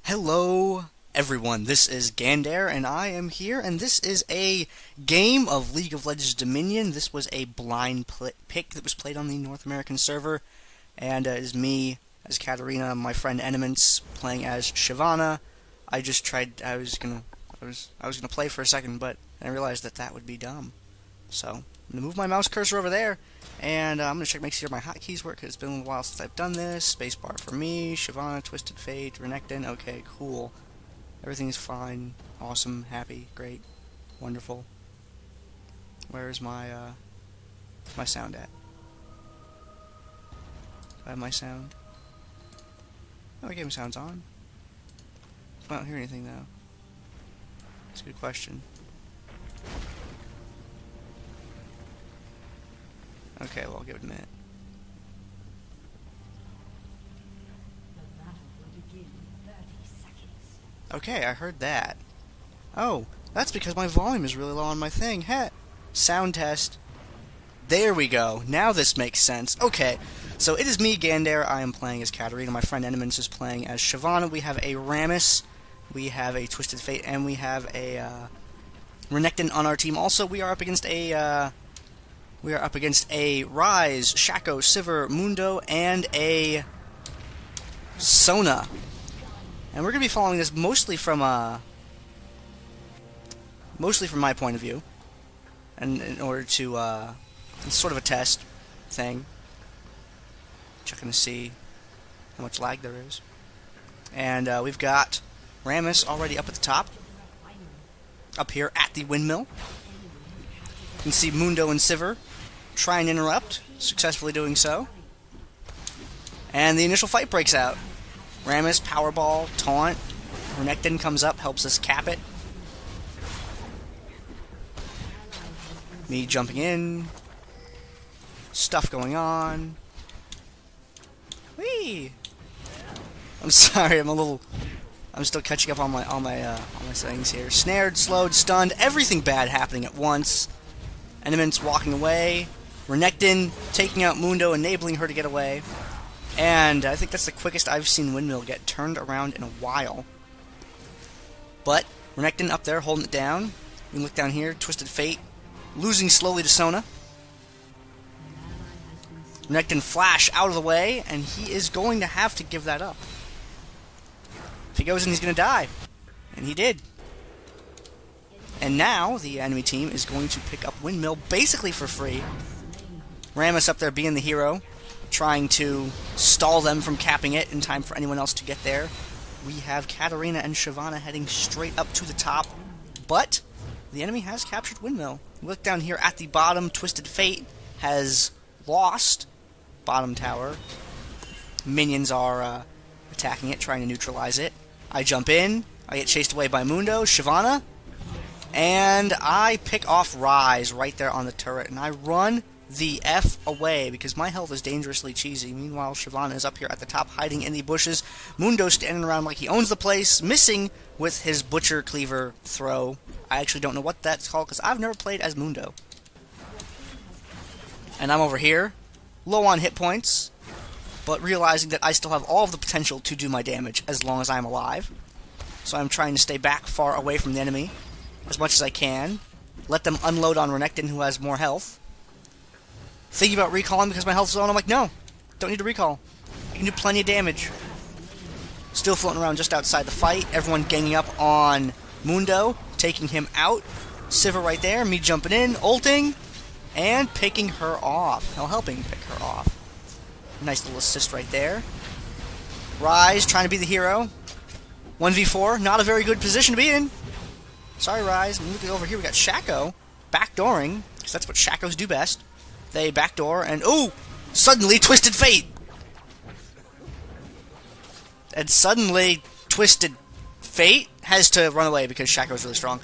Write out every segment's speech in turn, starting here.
Hello, everyone. This is Gandair, and I am here, and this is a game of League of Legends Dominion. This was a blind pick that was played on the North American server, and it is me as Katarina, my friend Enemence, playing as Shyvana. I just tried. I was gonna play for a second, but I realized that would be dumb. So I'm gonna move my mouse cursor over there, and I'm gonna make sure my hotkeys work. It's been a while since I've done this. Spacebar for me, Shyvana, Twisted Fate, Renekton. Okay, cool. Everything's fine, awesome, happy, great, wonderful. Where's my my sound at? Do I have my sound? Oh, game sound's on. I don't hear anything though. That's a good question. Okay, well, I'll give it a minute. Okay, I heard that. Oh, that's because my volume is really low on my thing. Heh. Sound test. There we go. Now this makes sense. Okay, so it is me, Gandair. I am playing as Katarina. My friend Enemence is playing as Shyvana. We have a Rammus, we have a Twisted Fate, and we have a Renekton on our team. Also, we are up against a Ryze, Shaco, Sivir, Mundo, and a Sona. And we're going to be following this mostly from my point of view, and in order to it's sort of a test thing, checking to see how much lag there is. And we've got Rammus already up at the top, up here at the windmill. You can see Mundo and Sivir try and interrupt, successfully doing so. And the initial fight breaks out. Rammus, Powerball, Taunt. Renekton comes up, helps us cap it. Me jumping in. Stuff going on. Whee! I'm sorry, I'm still catching up on my settings here. Snared, slowed, stunned, everything bad happening at once. Enemence walking away. Renekton taking out Mundo, enabling her to get away. And I think that's the quickest I've seen Windmill get turned around in a while. But Renekton up there holding it down. You can look down here, Twisted Fate losing slowly to Sona. Renekton flash out of the way, and he is going to have to give that up. If he goes in, he's going to die. And he did. And now the enemy team is going to pick up Windmill basically for free. Rammus up there being the hero, trying to stall them from capping it in time for anyone else to get there. We have Katarina and Shyvana heading straight up to the top, but the enemy has captured Windmill. Look down here at the bottom, Twisted Fate has lost bottom tower. Minions are attacking it, trying to neutralize it. I jump in, I get chased away by Mundo, Shyvana, and I pick off Ryze right there on the turret, and I run the F away because my health is dangerously cheesy. Meanwhile, Shyvana is up here at the top hiding in the bushes. Mundo standing around like he owns the place, missing with his Butcher Cleaver throw. I actually don't know what that's called because I've never played as Mundo. And I'm over here, low on hit points, but realizing that I still have all of the potential to do my damage as long as I'm alive. So I'm trying to stay back far away from the enemy as much as I can. Let them unload on Renekton, who has more health. Thinking about recalling because my health's low, and I'm like, no, don't need to recall. I can do plenty of damage. Still floating around just outside the fight. Everyone ganging up on Mundo, taking him out. Sivir right there, me jumping in, ulting, and picking her off. Well, helping pick her off. Nice little assist right there. Ryze trying to be the hero. 1v4, not a very good position to be in. Sorry, Ryze. I'm looking over here, we got Shaco backdooring, because that's what Shacos do best. They backdoor, and ooh! Suddenly, Twisted Fate! And suddenly, Twisted Fate has to run away because Shaco's really strong.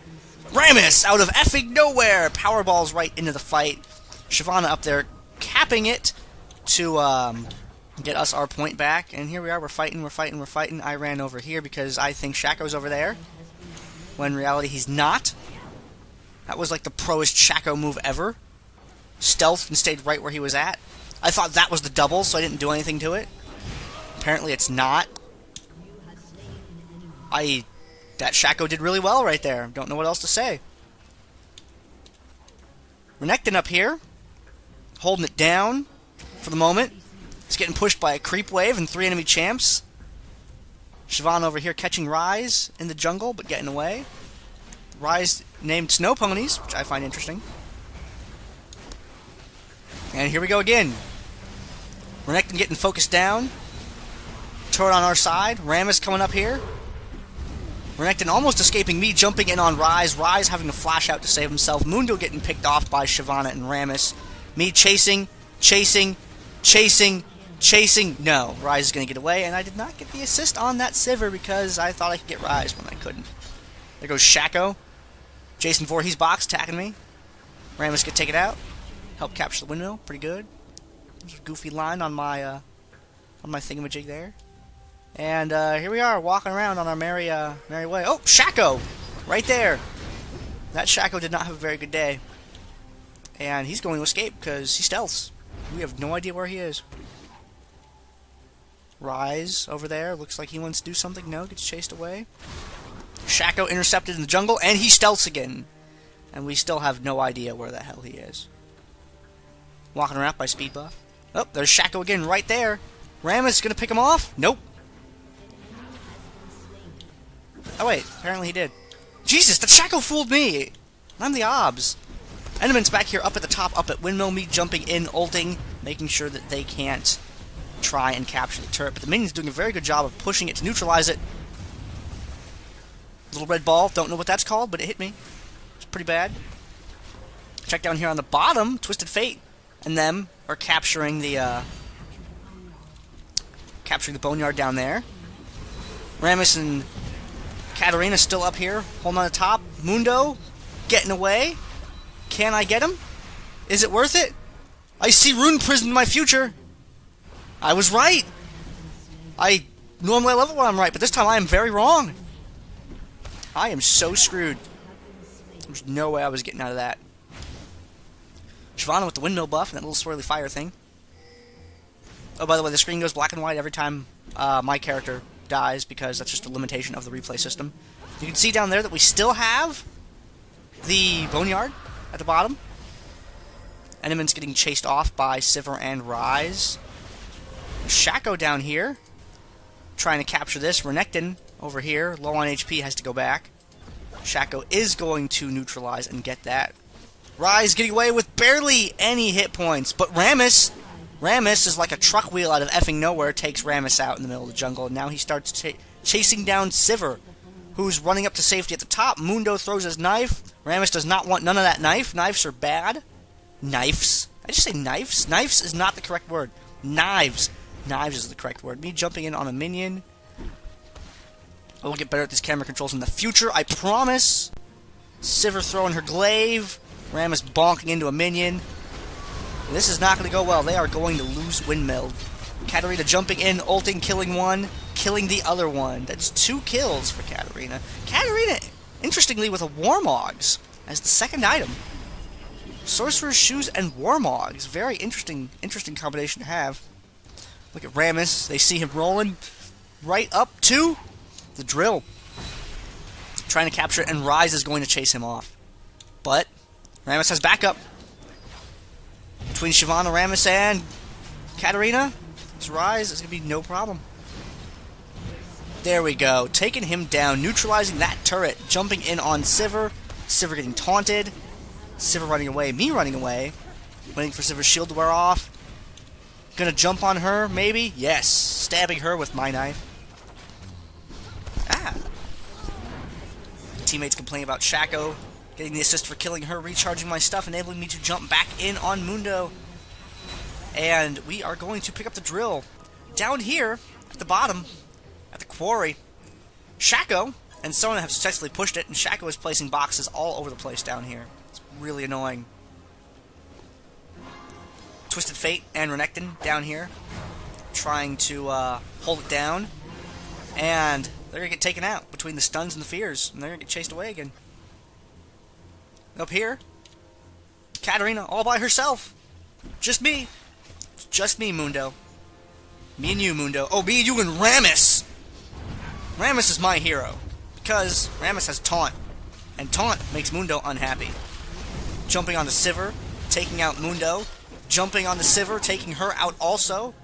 Rammus, out of effing nowhere! Powerballs right into the fight. Shyvana up there, capping it to get us our point back. And here we are, we're fighting. I ran over here because I think Shaco's over there, when in reality he's not. That was like the proest Shaco move ever. Stealthed and stayed right where he was at. I thought that was the double, so I didn't do anything to it. Apparently it's not. That Shaco did really well right there. Don't know what else to say. Renekton up here, holding it down for the moment. He's getting pushed by a creep wave and 3 enemy champs. Shyvana over here catching Ryze in the jungle, but getting away. Ryze named Snow Ponies, which I find interesting. And here we go again. Renekton getting focused down. Turret on our side. Rammus coming up here. Renekton almost escaping me, jumping in on Ryze. Ryze having to flash out to save himself. Mundo getting picked off by Shyvana and Rammus. Me chasing. No, Ryze is going to get away, and I did not get the assist on that Sivir because I thought I could get Ryze when I couldn't. There goes Shaco. Jason Voorhees box attacking me. Rammus could take it out. Help capture the windmill. Pretty good. There's a goofy line on my thingamajig there. And here we are, walking around on our merry way. Oh, Shaco! Right there. That Shaco did not have a very good day. And he's going to escape because he stealths. We have no idea where he is. Ryze over there. Looks like he wants to do something. No, gets chased away. Shaco intercepted in the jungle, and he stealths again. And we still have no idea where the hell he is. Walking around by speed buff. Oh, there's Shaco again right there. Rammus gonna pick him off? Nope. Oh wait, apparently he did. Jesus, that Shaco fooled me! I'm the obs. Enemy's back here up at the top, up at Windmill, me jumping in, ulting, making sure that they can't try and capture the turret. But the minion's doing a very good job of pushing it to neutralize it. Little red ball, don't know what that's called, but it hit me. It's pretty bad. Check down here on the bottom, Twisted Fate and them are capturing the boneyard down there. Rammus and Katarina still up here, holding on the top. Mundo getting away. Can I get him? Is it worth it? I see Rune Prison in my future. I was right. I normally love it when I'm right, but this time I am very wrong. I am so screwed. There's no way I was getting out of that. Shyvana with the windmill buff and that little swirly fire thing. Oh, by the way, the screen goes black and white every time my character dies because that's just a limitation of the replay system. You can see down there that we still have the boneyard at the bottom. Enemy's getting chased off by Sivir and Ryze. Shaco down here, trying to capture this. Renekton over here, low on HP, has to go back. Shaco is going to neutralize and get that. Ryze getting away with barely any hit points, but Rammus is like a truck wheel out of effing nowhere, takes Rammus out in the middle of the jungle, and now he starts chasing down Sivir, who's running up to safety at the top. Mundo throws his knife. Rammus does not want none of that knife. Knives are bad. Knives. I just say knives? Knives is not the correct word. Knives. Knives is the correct word. Me jumping in on a minion. I will get better at these camera controls in the future, I promise. Sivir throwing her glaive. Rammus bonking into a minion. This is not going to go well. They are going to lose windmill. Katarina jumping in, ulting, killing one, killing the other one. That's 2 kills for Katarina. Katarina, interestingly, with a Warmogs as the second item. Sorcerer's Shoes and Warmogs. Very interesting combination to have. Look at Rammus. They see him rolling right up to the drill. Trying to capture it, and Ryze is going to chase him off. But Rammus has backup. Between Shyvana, Rammus, and Katarina, it's Ryze. It's going to be no problem. There we go. Taking him down. Neutralizing that turret. Jumping in on Sivir. Sivir getting taunted. Sivir running away. Me running away. Waiting for Sivir's shield to wear off. Gonna jump on her, maybe? Yes. Stabbing her with my knife. Ah. Teammates complain about Shaco getting the assist for killing her, recharging my stuff, enabling me to jump back in on Mundo. And we are going to pick up the drill. Down here, at the bottom, at the quarry, Shaco and Sona have successfully pushed it, and Shaco is placing boxes all over the place down here. It's really annoying. Twisted Fate and Renekton down here, trying to hold it down. And they're going to get taken out between the stuns and the fears, and they're going to get chased away again. Up here, Katarina all by herself. Just me. It's just me, Mundo. Me and you, Mundo. Oh, me and you and Rammus. Rammus is my hero. Because Rammus has Taunt, and Taunt makes Mundo unhappy. Jumping onto Sivir, taking out Mundo. Jumping onto Sivir, taking her out also.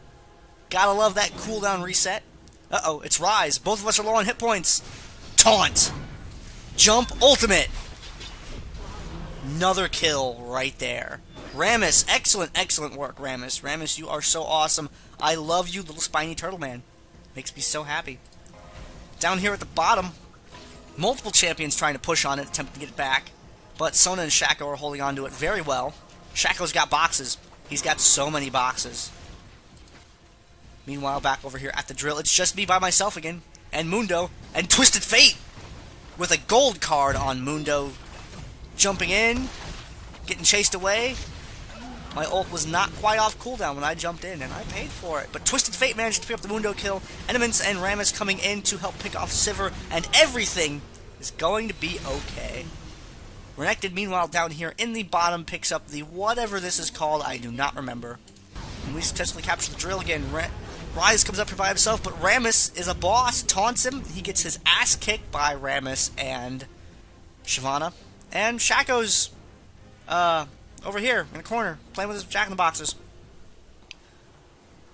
Gotta love that cooldown reset. Uh-oh, it's Ryze. Both of us are low on hit points. Taunt! Jump ultimate! Another kill right there. Rammus, excellent, excellent work, Rammus. Rammus, you are so awesome. I love you, little spiny turtle man. Makes me so happy. Down here at the bottom, multiple champions trying to push on it, attempting to get it back. But Sona and Shaco are holding on to it very well. Shaco's got boxes. He's got so many boxes. Meanwhile, back over here at the drill, it's just me by myself again. And Mundo. And Twisted Fate! With a gold card on Mundo. Jumping in. Getting chased away. My ult was not quite off cooldown when I jumped in, and I paid for it. But Twisted Fate managed to pick up the Mundo kill. Enements and Rammus coming in to help pick off Sivir. And everything is going to be okay. Renekton, meanwhile, down here in the bottom, picks up the whatever this is called. I do not remember. And we successfully capture the drill again. Ryze comes up here by himself, but Rammus is a boss, taunts him. He gets his ass kicked by Rammus and Shyvana. And Shaco's over here in the corner, playing with his jack-in-the-boxes.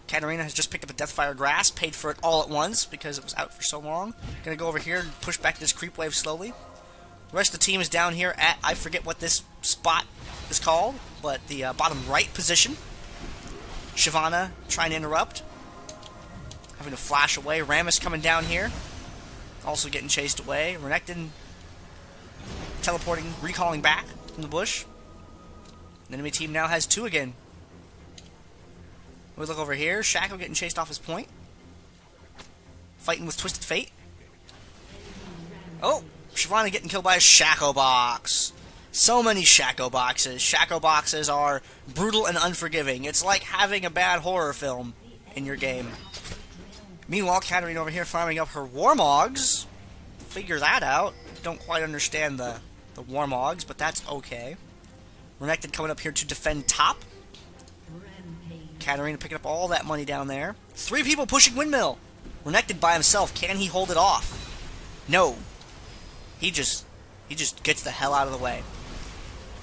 Katarina has just picked up a Deathfire Grass, paid for it all at once because it was out for so long. Gonna go over here and push back this creep wave slowly. The rest of the team is down here at, I forget what this spot is called, but the bottom right position. Shyvana trying to interrupt. Having to flash away. Rammus coming down here. Also getting chased away. Renekton teleporting, recalling back from the bush. The enemy team now has 2 again. We look over here. Shaco getting chased off his point. Fighting with Twisted Fate. Oh! Shyvana getting killed by a Shaco box. So many Shaco boxes. Shaco boxes are brutal and unforgiving. It's like having a bad horror film in your game. Meanwhile, Katarina over here farming up her Warmogs. Figure that out. Don't quite understand the Warmogs, but that's okay. Renekton coming up here to defend top. Katarina picking up all that money down there. 3 people pushing Windmill. Renekton by himself. Can he hold it off? No. He just gets the hell out of the way.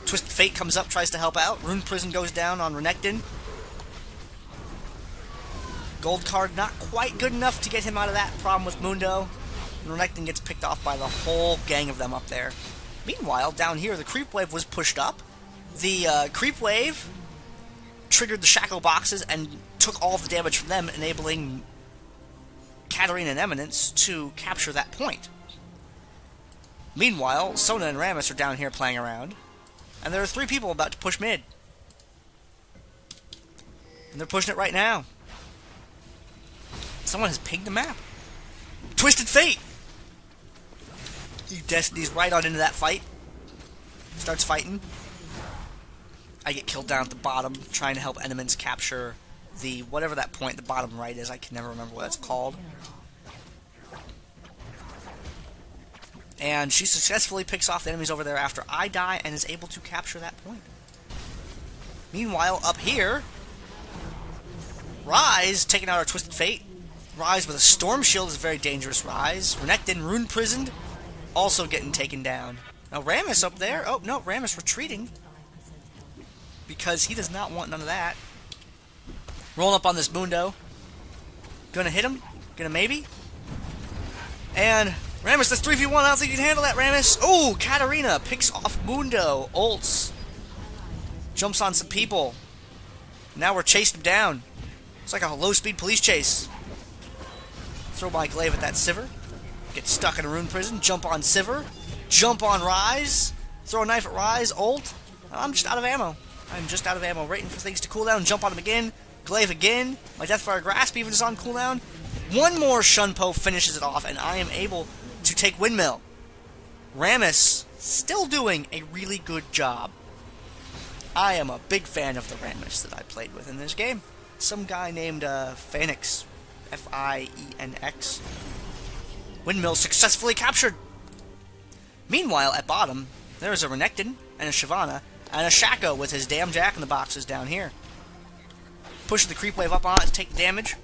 Twisted Fate comes up, tries to help out. Rune Prison goes down on Renekton. Gold card not quite good enough to get him out of that problem with Mundo. And Renekton gets picked off by the whole gang of them up there. Meanwhile, down here, the creep wave was pushed up. The creep wave triggered the Shaco boxes and took all of the damage from them, enabling Katarina and Eminence to capture that point. Meanwhile, Sona and Rammus are down here playing around. And there are 3 people about to push mid. And they're pushing it right now. Someone has pinged the map. Twisted Fate! He Destiny's right on into that fight. Starts fighting. I get killed down at the bottom, trying to help Enements capture the whatever that point, the bottom right is. I can never remember what it's called. And she successfully picks off the enemies over there after I die and is able to capture that point. Meanwhile, up here, Ryze taking out our Twisted Fate. Ryze with a Storm Shield is very dangerous. Ryze. Renekton Rune Prisoned, also getting taken down. Now Rammus up there. Oh, no, Rammus retreating. Because he does not want none of that. Rolling up on this Mundo. Gonna hit him. Gonna maybe. And Rammus, that's 3v1. I don't think you can handle that, Rammus. Oh, Katarina picks off Mundo. Ults. Jumps on some people. Now we're chasing him down. It's like a low-speed police chase. Throw my glaive at that Sivir. Get stuck in a Rune Prison. Jump on Sivir. Jump on Ryze. Throw a knife at Ryze. Ult. I'm just out of ammo. I'm just out of ammo. Waiting for things to cool down. Jump on him again. Glaive again. My Deathfire Grasp even is on cooldown. One more Shunpo finishes it off, and I am able to take Windmill. Rammus still doing a really good job. I am a big fan of the Rammus that I played with in this game. Some guy named Phoenix. F-I-E-N-X. Windmill successfully captured. Meanwhile, at bottom, there's a Renekton and a Shyvana and a Shaco with his damn jack-in-the-boxes down here. Pushing the creep wave up on it to take the damage.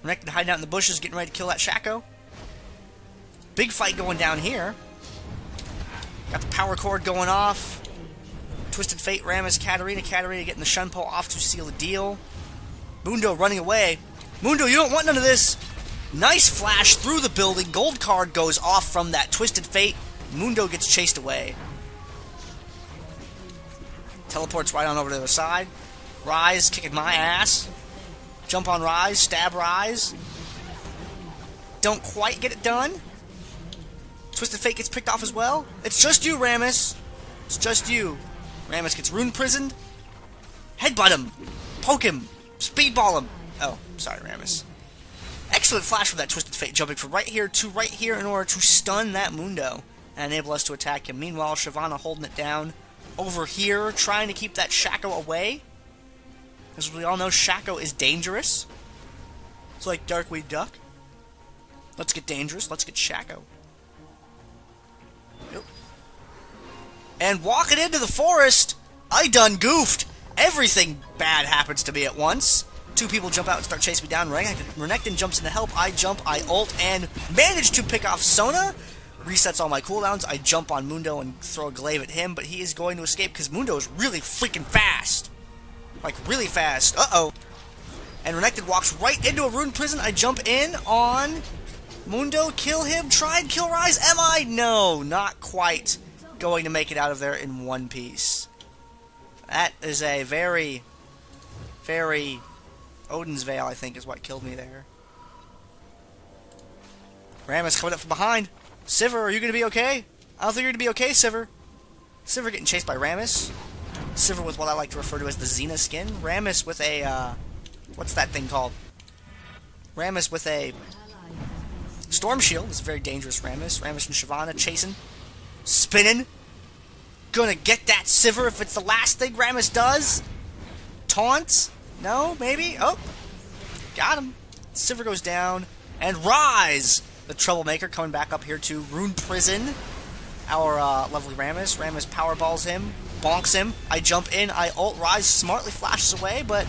Renekton hiding out in the bushes, getting ready to kill that Shaco. Big fight going down here. Got the power cord going off. Twisted Fate, Rammus, Katarina. Katarina getting the Shunpo off to seal the deal. Mundo running away. Mundo, you don't want none of this. Nice flash through the building. Gold card goes off from that Twisted Fate. Mundo gets chased away. Teleports right on over to the other side. Rise kicking my ass. Jump on Rise. Stab Rise. Don't quite get it done. Twisted Fate gets picked off as well. It's just you, Rammus. It's just you. Rammus gets rune prisoned. Headbutt him. Poke him. Speedball him. Oh, sorry, Rammus. Excellent flash from that Twisted Fate, jumping from right here to right here in order to stun that Mundo and enable us to attack him. Meanwhile, Shyvana holding it down over here, trying to keep that Shaco away. As we all know, Shaco is dangerous. It's like Darkweed Duck. Let's get dangerous. Let's get Shaco. Yep. And walking into the forest, I done goofed. Everything bad happens to me at once. Two people jump out and start chasing me down. Renekton jumps in to help. I jump, I ult, and manage to pick off Sona. Resets all my cooldowns. I jump on Mundo and throw a glaive at him, but he is going to escape because Mundo is really freaking fast. Like, really fast. Uh-oh. And Renekton walks right into a rune prison. I jump in on Mundo, kill him, try and kill Rise. Am I? No, not quite going to make it out of there in one piece. That is a very, very... Odin's Veil, I think, is what killed me there. Rammus coming up from behind. Sivir, are you going to be okay? I don't think you're going to be okay, Sivir. Sivir getting chased by Rammus. Sivir with what I like to refer to as the Xena skin. Rammus with a, what's that thing called? Rammus with a Storm Shield. This is very dangerous Rammus. Rammus and Shyvana chasing. Spinning. Gonna get that Sivir if it's the last thing Rammus does. Taunt. No, maybe? Oh. Got him. Sivir goes down. And Rise, the troublemaker, coming back up here to Rune Prison. Our lovely Rammus. Rammus powerballs him. Bonks him. I jump in. I ult. Rise smartly flashes away, but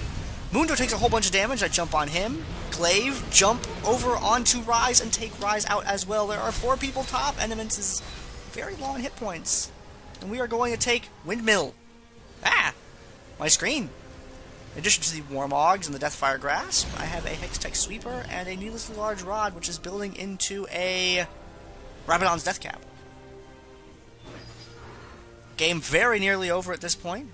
Mundo takes a whole bunch of damage. I jump on him. Glaive, jump over onto Rise and take Rise out as well. There are 4 people top. Enemence is very low on hit points. And we are going to take Windmill. Ah! My screen. In addition to the Warmogs and the Deathfire Grasp, I have a Hextech Sweeper and a needlessly large rod, which is building into a Rabadon's Death Cap. Game very nearly over at this point.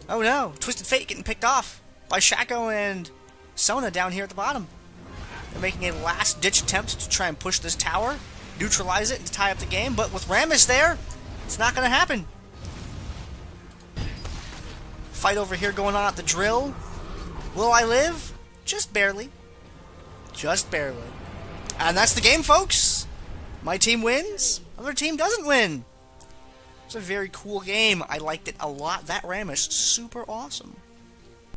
Oh no! Twisted Fate getting picked off by Shaco and Sona down here at the bottom. They're making a last-ditch attempt to try and push this tower, neutralize it, and tie up the game, but with Rammus there, it's not going to happen. Fight over here going on at the drill. Will I live? Just barely. Just barely. And that's the game, folks. My team wins. Other team doesn't win. It's a very cool game. I liked it a lot. That Rammus, super awesome.